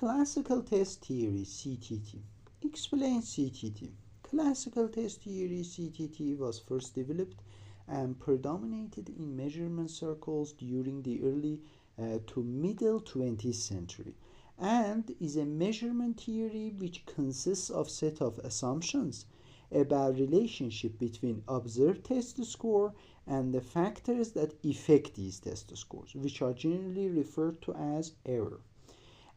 classical test theory, CTT. Explain CTT. Classical test theory, CTT, was first developed and predominated in measurement circles during the early to middle 20th century, and is a measurement theory which consists of set of assumptions about relationship between observed test score and the factors that affect these test scores, which are generally referred to as error.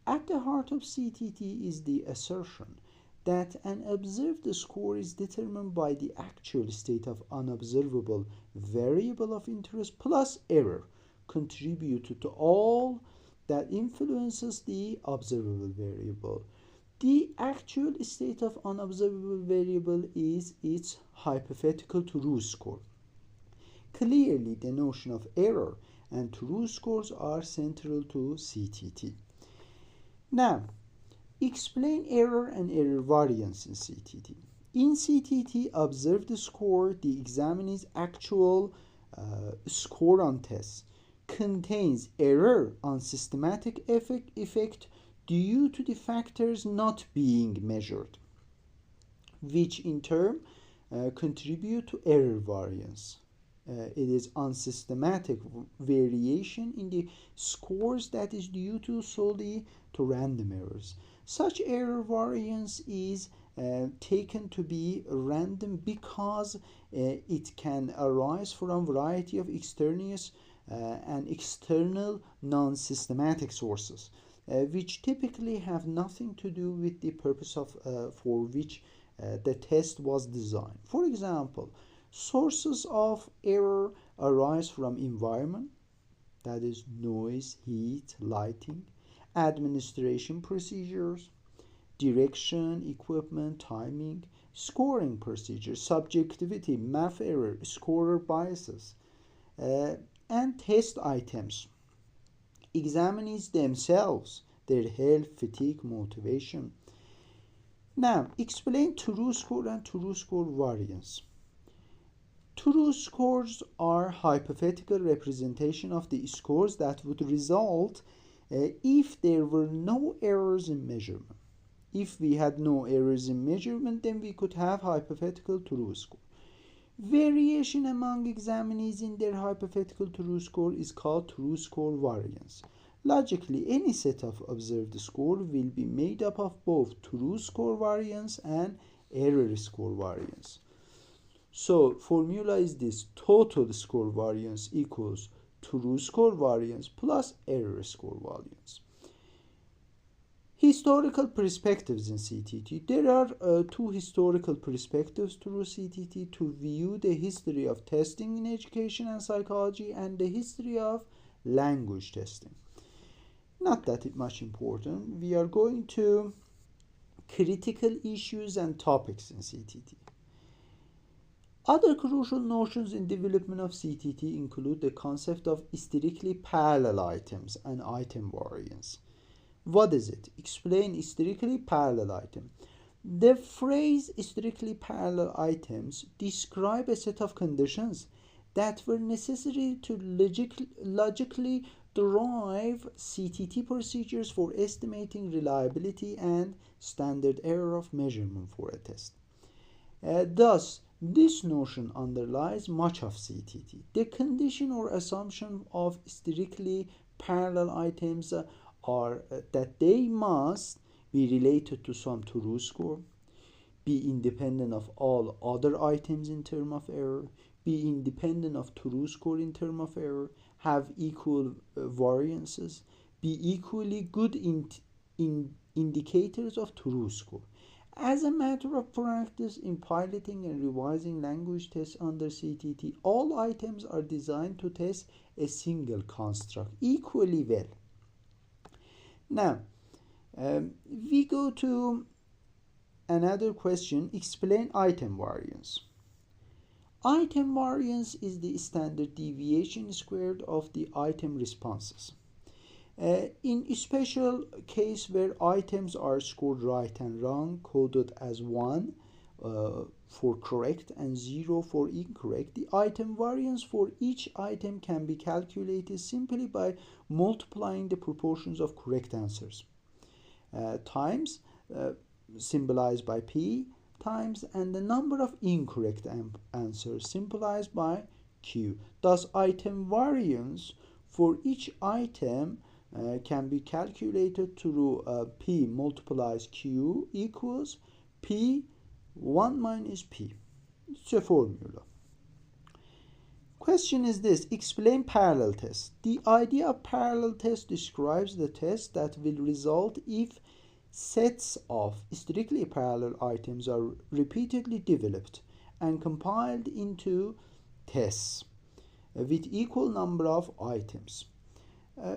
At the heart of CTT is the assertion that an observed score is determined by the actual state of unobservable variable of interest plus error contributed to all that influences the observable variable. The actual state of unobservable variable is its hypothetical true score. Clearly, the notion of error and true scores are central to CTT. Now, explain error and error variance in CTT. In CTT, observed score, the examinee's actual score on tests, contains error on systematic effect due to the factors not being measured, which in turn contribute to error variance. It is unsystematic variation in the scores that is due to solely to random errors. Such error variance is taken to be random because it can arise from a variety of extraneous and external non-systematic sources, which typically have nothing to do with the purpose of for which the test was designed. For example, sources of error arise from environment, that is noise, heat, lighting, administration procedures, direction, equipment, timing, scoring procedures, subjectivity, math error, scorer biases, and test items. Examinees themselves, their health, fatigue, motivation. Now, explain true score and true score variance. True scores are hypothetical representation of the scores that would result if there were no errors in measurement. If we had no errors in measurement, then we could have hypothetical true score. Variation among examinees in their hypothetical true score is called true score variance. Logically, any set of observed score will be made up of both true score variance and error score variance. So, formula is this: total score variance equals true score variance plus error score variance. Historical perspectives in CTT. There are two historical perspectives through CTT to view the history of testing in education and psychology and the history of language testing. Not that much important. We are going to critical issues and topics in CTT. Other crucial notions in development of CTT include the concept of strictly parallel items and item variance. What is it? Explain strictly parallel item. The phrase strictly parallel items describe a set of conditions that were necessary to logically derive CTT procedures for estimating reliability and standard error of measurement for a test. Thus, this notion underlies much of CTT. The condition or assumption of strictly parallel items are that they must be related to some true score, be independent of all other items in terms of error, be independent of true score in terms of error, have equal variances, be equally good indicators of true score. As a matter of practice, in piloting and revising language tests under CTT, all items are designed to test a single construct equally well. Now, we go to another question. Explain item variance. Item variance is the standard deviation squared of the item responses. In a special case where items are scored right and wrong, coded as 1 for correct and 0 for incorrect, the item variance for each item can be calculated simply by multiplying the proportions of correct answers times, symbolized by P, times, and the number of incorrect answers, symbolized by Q. Thus, item variance for each item can be calculated through P multiplies Q equals P 1 minus P. It's a formula. Question is this: explain parallel test. The idea of parallel test describes the test that will result if sets of strictly parallel items are repeatedly developed and compiled into tests with equal number of items.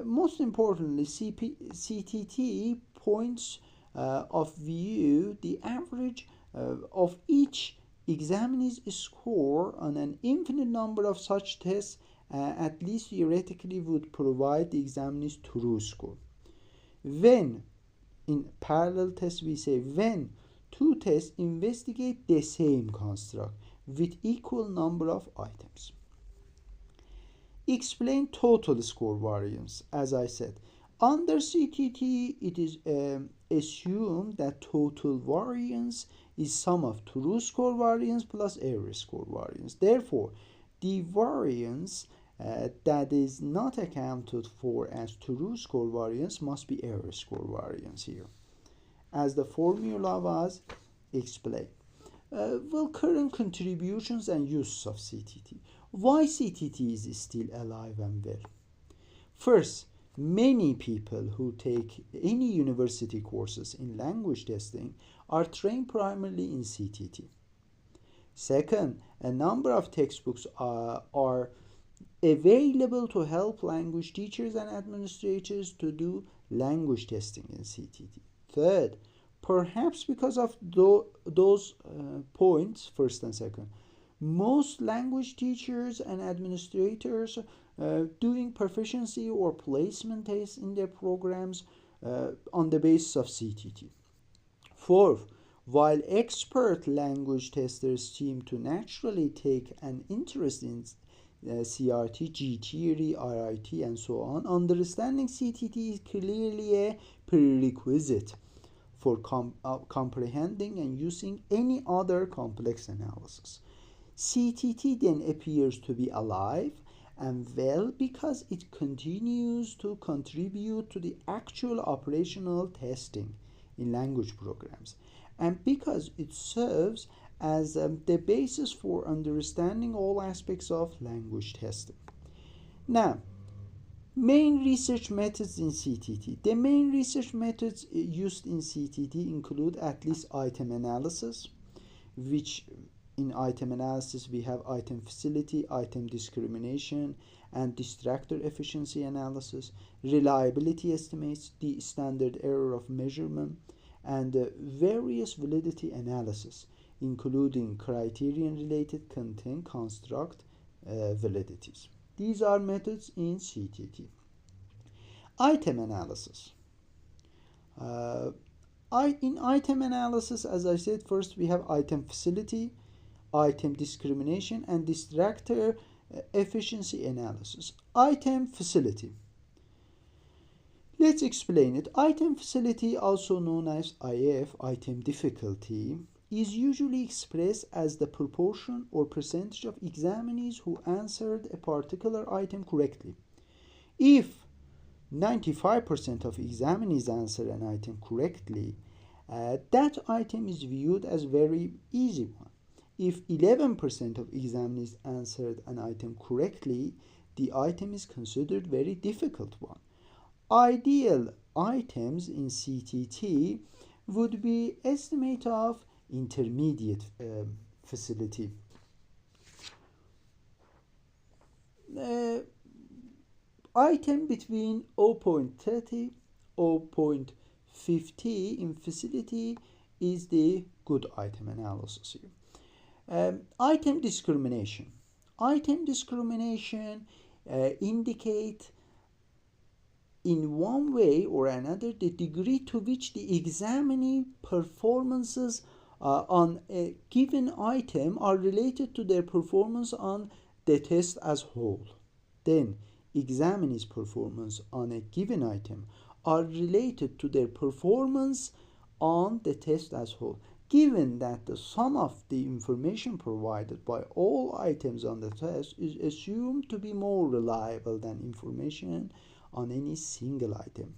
Most importantly, CTT points of view the average of each examinee's score on an infinite number of such tests, at least theoretically, would provide the examinee's true score. When in parallel tests, we say when two tests investigate the same construct with equal number of items. Explain total score variance. As I said, under CTT, it is assumed that total variance is sum of true score variance plus error score variance. Therefore, the variance that is not accounted for as true score variance must be error score variance here, as the formula was explained. Current contributions and uses of CTT. Why CTT is still alive and well? First, many people who take any university courses in language testing are trained primarily in CTT. Second, a number of textbooks are available to help language teachers and administrators to do language testing in CTT. Third, perhaps because of those points, first and second, most language teachers and administrators doing proficiency or placement tests in their programs on the basis of CTT. Fourth, while expert language testers seem to naturally take an interest in CRT, G-theory, RIT, and so on, understanding CTT is clearly a prerequisite for comprehending and using any other complex analysis. CTT then appears to be alive and well because it continues to contribute to the actual operational testing in language programs, and because it serves as the basis for understanding all aspects of language testing. Now, main research methods in CTT. The main research methods used in CTT include at least item analysis, which in item analysis we have item facility, item discrimination, and distractor efficiency analysis, reliability estimates, the standard error of measurement, and various validity analysis, including criterion-related content construct validities. These are methods in CTT. Item analysis. In item analysis, as I said, first we have item facility, item discrimination, and distractor efficiency analysis. Item facility. Let's explain it. Item facility, also known as IF, item difficulty, is usually expressed as the proportion or percentage of examinees who answered a particular item correctly. If 95% of examinees answer an item correctly, that item is viewed as very easy one. If 11% of examinees answered an item correctly, the item is considered very difficult one. Ideal items in CTT would be estimate of intermediate facility. Item between 0.30, 0.50 in facility is the good item analysis here. Item discrimination. Item discrimination indicate in one way or another the degree to which the examinee performances on a given item are related to their performance on the test as whole. Then, examinee's performance on a given item are related to their performance on the test as whole, given that the sum of the information provided by all items on the test is assumed to be more reliable than information on any single item.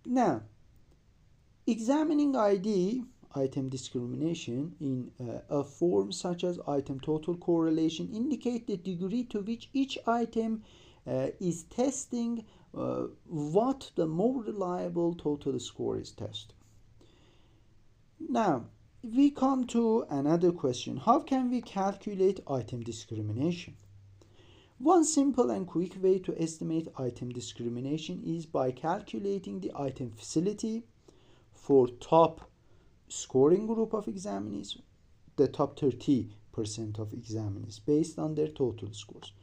Now, examining ID, item discrimination, in a form such as item total correlation indicate the degree to which each item is testing what the more reliable total score is testing. Now, we come to another question. How can we calculate item discrimination? One simple and quick way to estimate item discrimination is by calculating the item facility for top scoring group of examinees, the top 30% of examinees based on their total scores,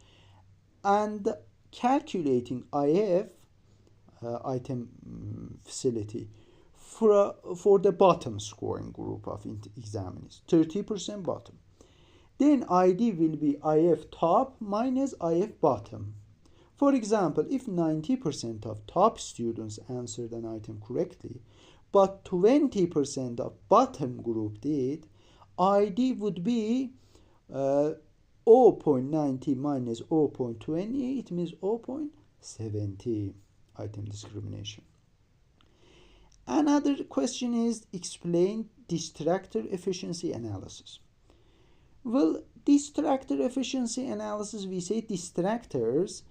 and calculating IF, item facility, for the bottom scoring group of examinees, 30% bottom. Then ID will be IF top minus IF bottom. For example, if 90% of top students answered an item correctly, but 20% of bottom group did, ID would be 0.90 minus 0.20, it means 0.70, item discrimination. Another question is explain distractor efficiency analysis. Well, distractor efficiency analysis, we say distractors,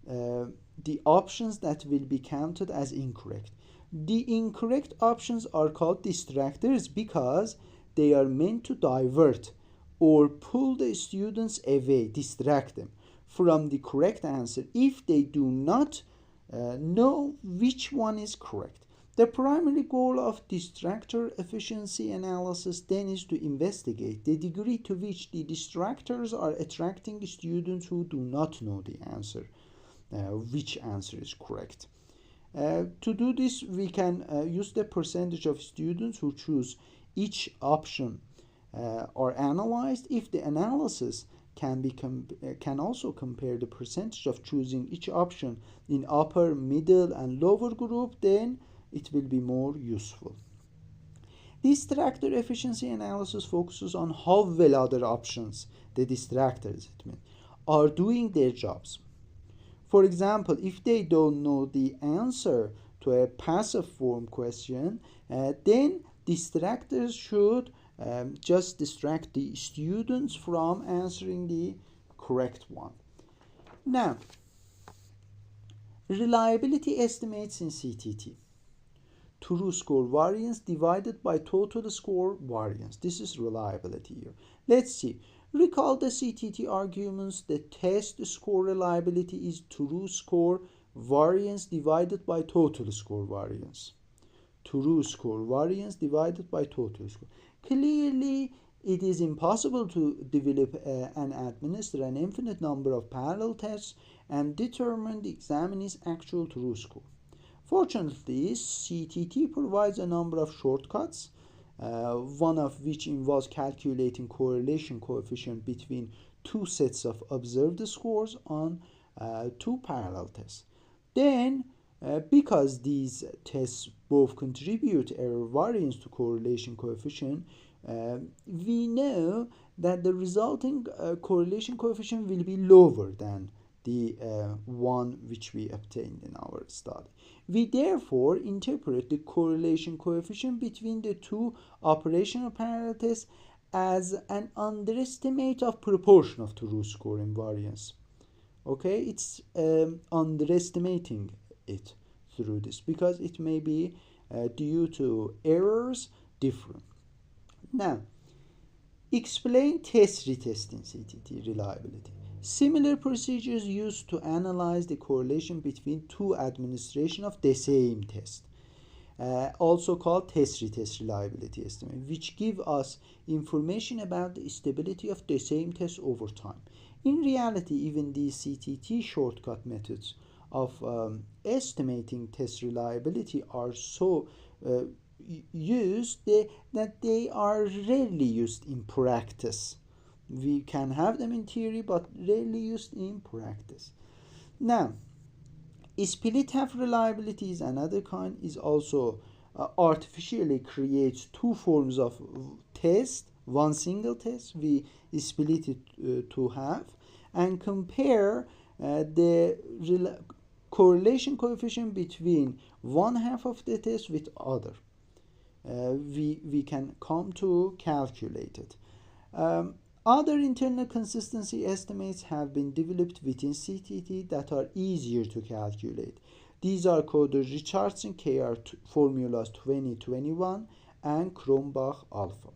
the options that will be counted as incorrect. The incorrect options are called distractors because they are meant to divert or pull the students away, distract them from the correct answer if they do not know which one is correct. The primary goal of distractor efficiency analysis then is to investigate the degree to which the distractors are attracting students who do not know the answer, which answer is correct. To do this, we can use the percentage of students who choose each option are analyzed. If the analysis can also compare the percentage of choosing each option in upper, middle, and lower group, then it will be more useful. Distractor efficiency analysis focuses on how well other options, the distractors, are doing their jobs. For example, if they don't know the answer to a passive form question, then distractors should just distract the students from answering the correct one. Now, reliability estimates in CTT. True score variance divided by total score variance. This is reliability here. Let's see. Recall the CTT arguments. The test score reliability is true score variance divided by total score variance. True score variance divided by total score. Clearly, it is impossible to develop and administer an infinite number of parallel tests and determine the examinee's actual true score. Fortunately, CTT provides a number of shortcuts, one of which involves calculating correlation coefficient between two sets of observed scores on two parallel tests. Then, because these tests both contribute error variance to correlation coefficient, we know that the resulting correlation coefficient will be lower than the one which we obtained in our study. We therefore interpret the correlation coefficient between the two operational parallel tests as an underestimate of proportion of true score invariance. Okay, it's underestimating it through this because it may be due to errors different. Now, explain test retest in CTT reliability. Similar procedures used to analyze the correlation between two administration of the same test, also called test retest reliability estimate, which give us information about the stability of the same test over time. In reality, even these CTT shortcut methods of estimating test reliability are so used that they are rarely used in practice. We can have them in theory, but rarely used in practice. Now, Split half reliability is another kind, is also artificially creates two forms of test, one single test. We split it to half and compare the correlation coefficient between one half of the test with other. We can come to calculate it. Other internal consistency estimates have been developed within CTT that are easier to calculate. These are Coder-Richardson KR formulas 2021 and Cronbach alpha.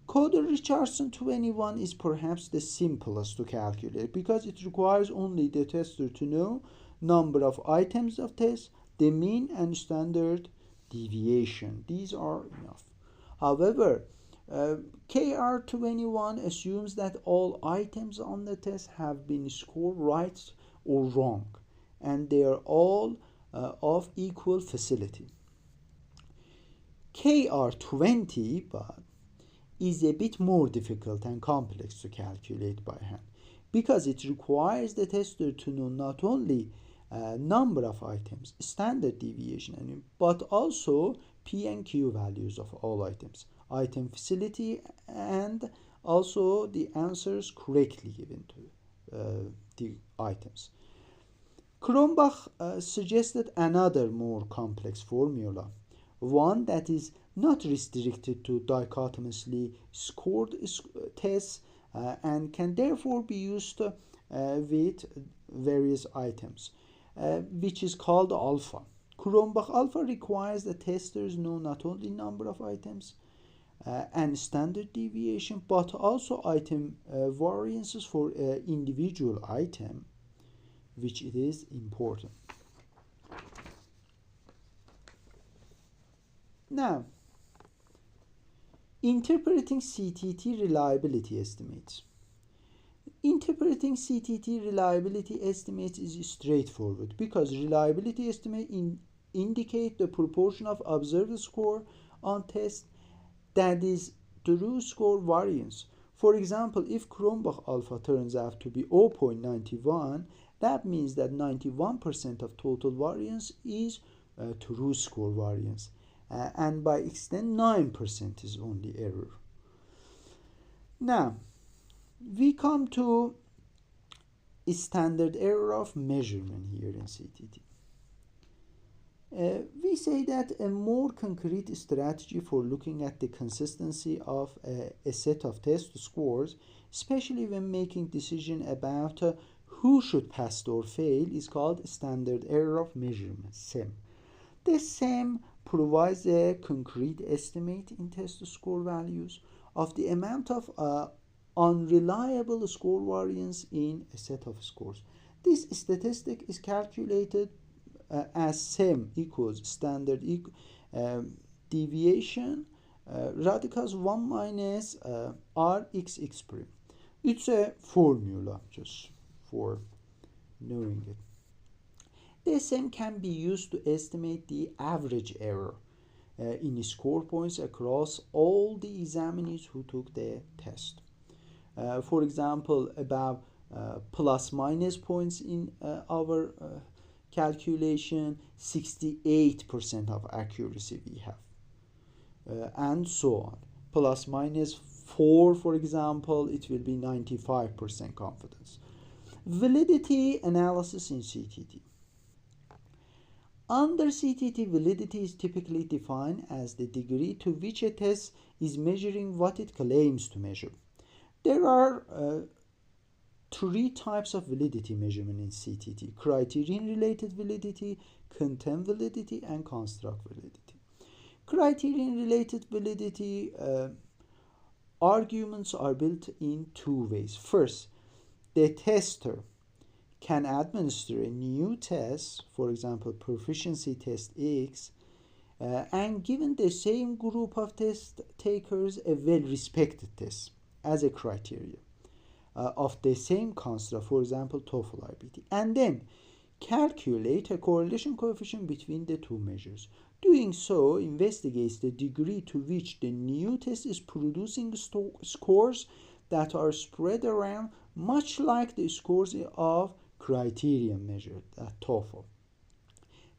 Coder-Richardson 21 is perhaps the simplest to calculate because it requires only the tester to know number of items of test, the mean and standard deviation. These are enough. However, KR21 assumes that all items on the test have been scored right or wrong, and they are all of equal facility. KR20 but is a bit more difficult and complex to calculate by hand because it requires the tester to know not only number of items, standard deviation, but also P and Q values of all items, item facility, and also the answers correctly given to the items. Cronbach suggested another more complex formula, one that is not restricted to dichotomously scored tests and can therefore be used with various items, which is called alpha. Cronbach alpha requires the testers know not only number of items and standard deviation, but also item variances for individual item, which it is important. Now, interpreting CTT reliability estimates. Interpreting CTT reliability estimates is straightforward because reliability estimates indicate the proportion of observed score on test that is true score variance. For example, if Cronbach alpha turns out to be 0.91, that means that 91% of total variance is true score variance, and by extent 9% is only error. Now, we come to standard error of measurement here in CTT. We say that a more concrete strategy for looking at the consistency of a set of test scores, especially when making decision about who should pass or fail, is called standard error of measurement, SEM. The SEM provides a concrete estimate in test score values of the amount of unreliable score variance in a set of scores. This statistic is calculated as SEM equals standard deviation radicals 1 minus Rxx prime. It's a formula just for knowing it. The SEM can be used to estimate the average error in score points across all the examinees who took the test. For example, about plus minus points in our calculation, 68% of accuracy we have, and so on. Plus minus 4, for example, it will be 95% confidence. Validity analysis in CTT. Under CTT, validity is typically defined as the degree to which a test is measuring what it claims to measure. There are three types of validity measurement in CTT: criterion-related validity, content validity, and construct validity. Criterion-related validity arguments are built in two ways. First, the tester can administer a new test, for example, proficiency test X, and given the same group of test takers, a well-respected test as a criteria of the same construct, for example, TOEFL IBT, and then calculate a correlation coefficient between the two measures. Doing so investigates the degree to which the new test is producing scores that are spread around, much like the scores of criterion measured at TOEFL.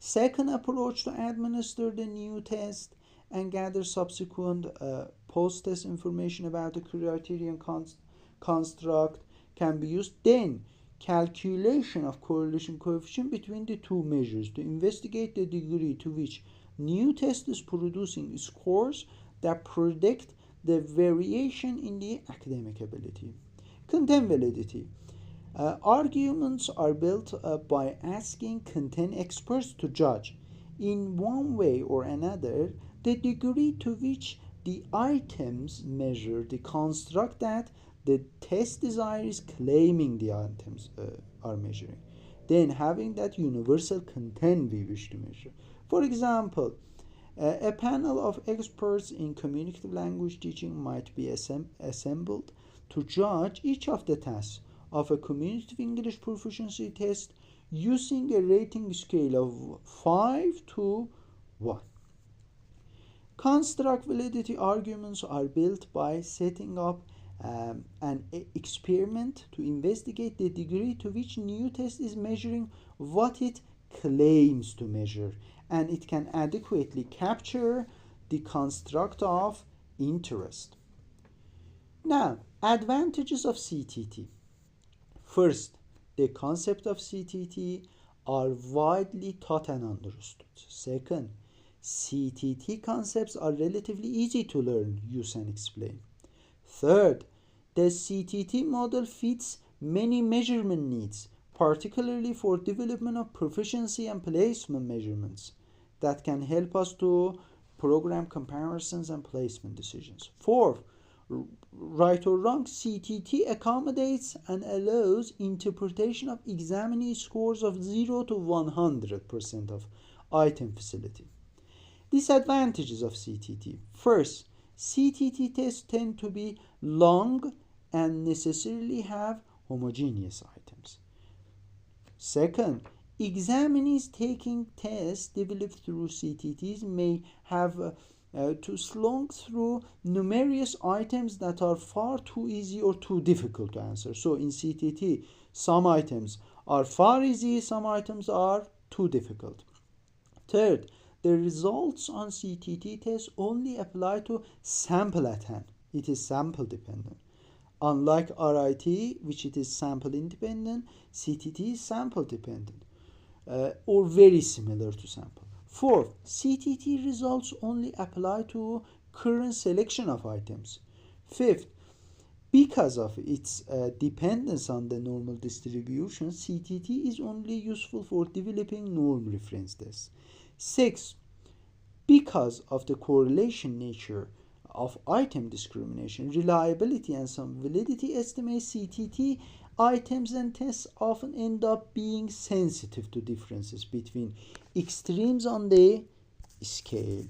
Second approach to administer the new test and gather subsequent post-test information about the criterion construct can be used. Then calculation of correlation coefficient between the two measures to investigate the degree to which new test is producing scores that predict the variation in the academic ability. Content validity. Arguments are built by asking content experts to judge, in one way or another, the degree to which the items measure the construct that the test designer is claiming the items are measuring. Then having that universal content we wish to measure. For example, a panel of experts in communicative language teaching might be assembled to judge each of the tests of a communicative English proficiency test using a rating scale of 5 to 1. Construct validity arguments are built by setting up an experiment to investigate the degree to which new test is measuring what it claims to measure, and it can adequately capture the construct of interest. Now, advantages of CTT. First, the concept of CTT are widely taught and understood. Second, CTT concepts are relatively easy to learn, use, and explain. Third, the CTT model fits many measurement needs, particularly for development of proficiency and placement measurements that can help us to program comparisons and placement decisions. Fourth, right or wrong, CTT accommodates and allows interpretation of examinee scores of 0 to 100% of item facility. Disadvantages of CTT. First, CTT tests tend to be long and necessarily have homogeneous items. Second, examinees taking tests developed through CTTs may have to slog through numerous items that are far too easy or too difficult to answer. So in CTT, some items are far easy, some items are too difficult. Third, the results on CTT tests only apply to sample at hand. It is sample dependent. Unlike RIT, which it is sample independent, CTT is sample dependent or very similar to sample. Fourth, CTT results only apply to current selection of items. Fifth, because of its dependence on the normal distribution, CTT is only useful for developing norm reference tests. Sixth, because of the correlation nature of item discrimination, reliability, and some validity estimates, CTT items and tests often end up being sensitive to differences between extremes on the scale.